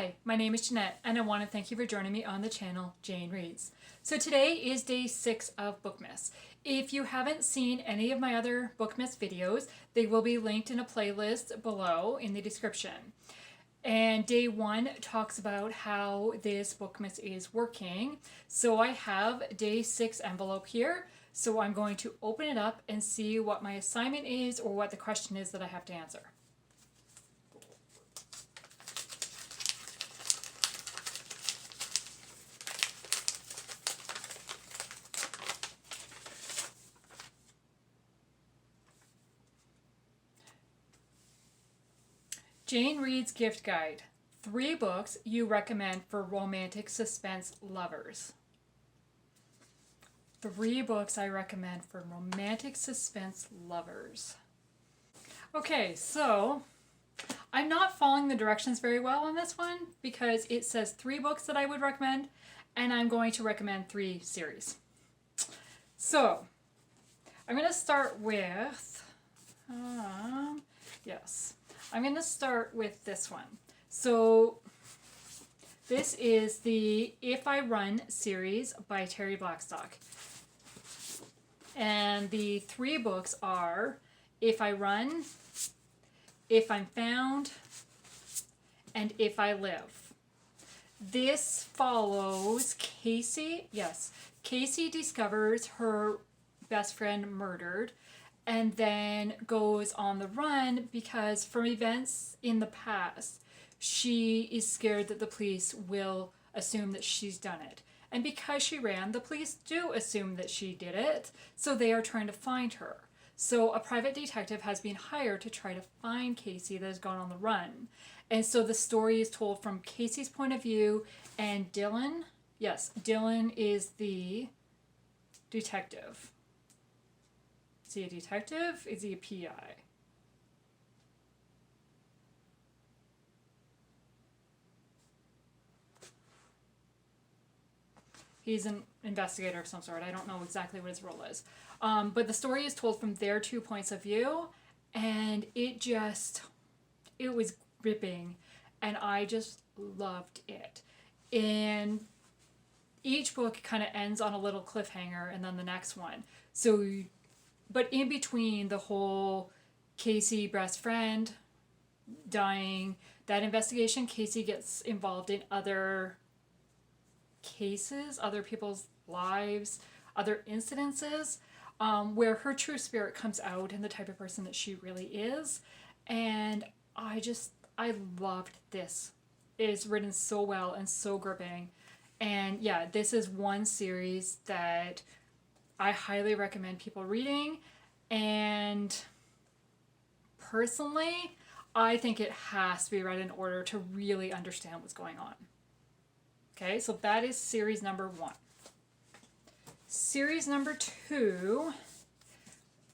Hi, my name is Jeanette, and I want to thank you for joining me on the channel Jane Reads. So today is day 6 of Bookmas. If you haven't seen any of my other Bookmas videos, they will be linked in a playlist below in the description. And day 1 talks about how this Bookmas is working. So I have day 6 envelope here. So I'm going to open it up and see what my assignment is or what the question is that I have to answer. Jane Reads Gift Guide. 3 books you recommend for romantic suspense lovers. 3 books I recommend for romantic suspense lovers. Okay, so I'm not following the directions very well on this one because it says 3 books that I would recommend, and I'm going to recommend 3 series. So I'm going to start with, I'm going to start with this one. So this is the If I Run series by Terri Blackstock. And the 3 books are If I Run, If I'm Found, and If I Live. This follows Casey. Yes, Casey discovers her best friend murdered and then goes on the run because from events in the past, she is scared that the police will assume that she's done it. And because she ran, the police do assume that she did it, so they are trying to find her. So a private detective has been hired to try to find Casey that has gone on the run. And so the story is told from Casey's point of view, and Dylan, yes, Dylan is the detective. Is he a detective? Is he a PI? He's an investigator of some sort. I don't know exactly what his role is. But the story is told from their 2 points of view, and it was gripping, and I just loved it. And each book kind of ends on a little cliffhanger, and then the next one. So, but in between the whole Casey best friend dying, that investigation, Casey gets involved in other cases, other people's lives, other incidences, where her true spirit comes out and the type of person that she really is. And I loved this. It is written so well and so gripping. And yeah, this is one series that I highly recommend people reading. And personally, I think it has to be read in order to really understand what's going on. Okay, so that is series number 1. Series number 2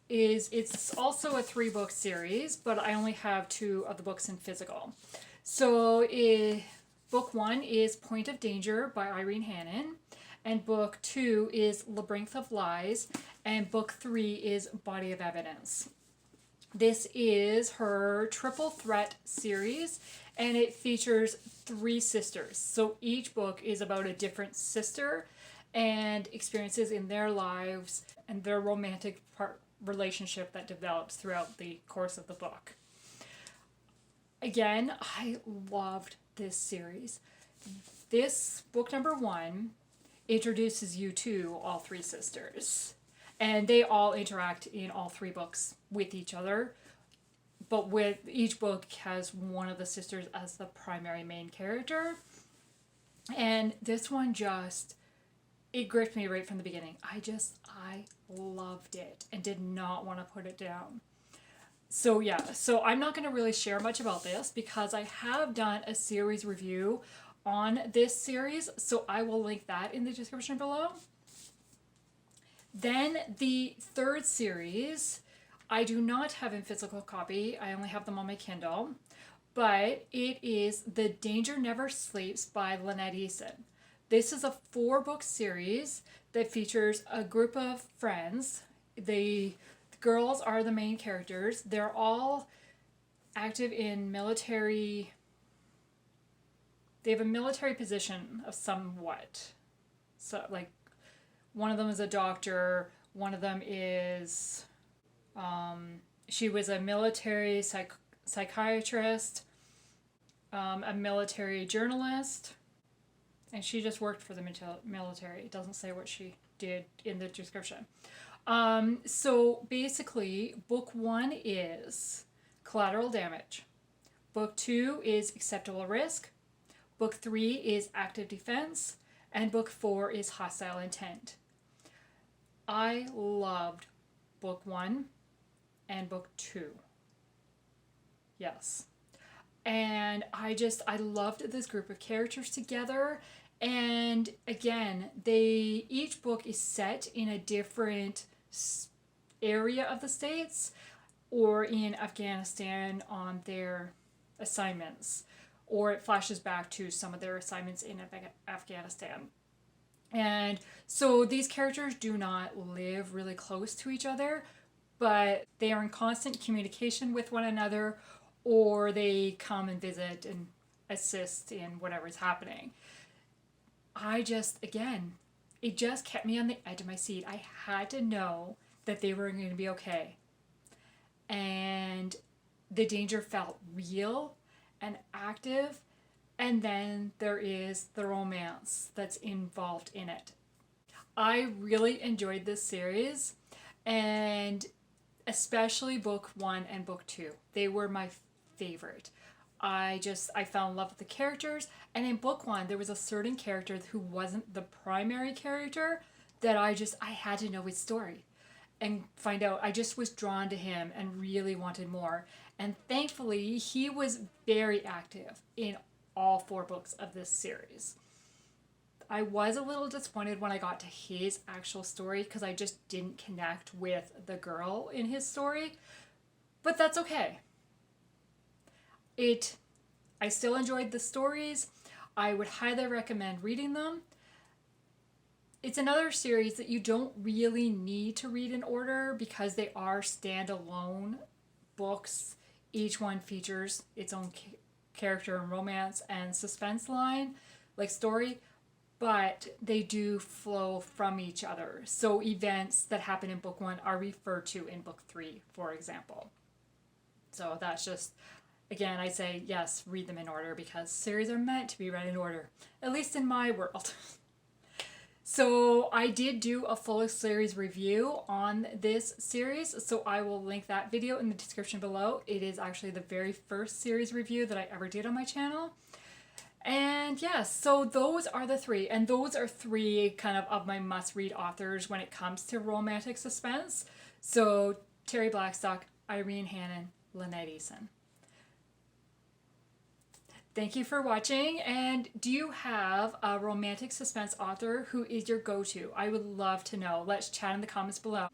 it's also a 3-book series, but I only have 2 of the books in physical. So book 1 is Point of Danger by Irene Hannon, and book 2 is Labyrinth of Lies, and book 3 is Body of Evidence. This is her triple threat series, and it features 3 sisters. So each book is about a different sister and experiences in their lives and their romantic relationship that develops throughout the course of the book. Again, I loved this series. This book number 1 introduces you to all 3 sisters. And they all interact in all 3 books with each other. But with each book has one of the sisters as the primary main character. And this one it gripped me right from the beginning. I loved it and did not want to put it down. So yeah, so I'm not going to really share much about this because I have done a series review on this series. So I will link that in the description below. Then the 3rd series, I do not have in physical copy. I only have them on my Kindle. But it is The Danger Never Sleeps by Lynette Eason. This is a 4-book series that features a group of friends. The girls are the main characters. They're all active in military they have a military position of somewhat. So, like, one of them is a doctor, one of them is, she was a military psychiatrist, a military journalist, and she just worked for the military. It doesn't say what she did in the description. So basically, book 1 is collateral damage. Book 2 is acceptable risk. Book 3 is active defense. And book 4 is hostile intent. I loved book 1 and book 2. Yes. And I loved this group of characters together. And again, each book is set in a different area of the States or in Afghanistan on their assignments, or it flashes back to some of their assignments in Afghanistan. And so these characters do not live really close to each other, but they are in constant communication with one another, or they come and visit and assist in whatever's happening. It just kept me on the edge of my seat. I had to know that they were going to be okay. And the danger felt real and active. And then there is the romance that's involved in it. I really enjoyed this series, and especially book 1 and book 2. They were my favorite. I fell in love with the characters, and in book 1 there was a certain character who wasn't the primary character that I had to know his story and find out. I just was drawn to him and really wanted more, and thankfully he was very active in all 4 books of this series. I was a little disappointed when I got to his actual story because I just didn't connect with the girl in his story, but that's okay. I still enjoyed the stories. I would highly recommend reading them. It's another series that you don't really need to read in order because they are standalone books. Each one features its own character and romance and suspense line, like story, but they do flow from each other. So events that happen in book 1 are referred to in book 3, for example. So that's just, again, I say yes, read them in order because series are meant to be read in order, at least in my world. So I did do a full series review on this series, so I will link that video in the description below. It is actually the very first series review that I ever did on my channel. And yes, so those are the 3, and those are 3 kind of my must-read authors when it comes to romantic suspense. So Terri Blackstock, Irene, Hannon, Lynette, Eason. Thank you for watching, and do you have a romantic suspense author who is your go-to? I would love to know. Let's chat in the comments below.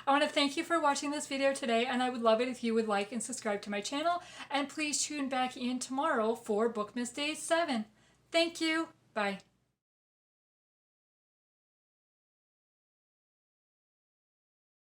I want to thank you for watching this video today, and I would love it if you would like and subscribe to my channel, and please tune back in tomorrow for Bookmas Day 7. Thank you. Bye.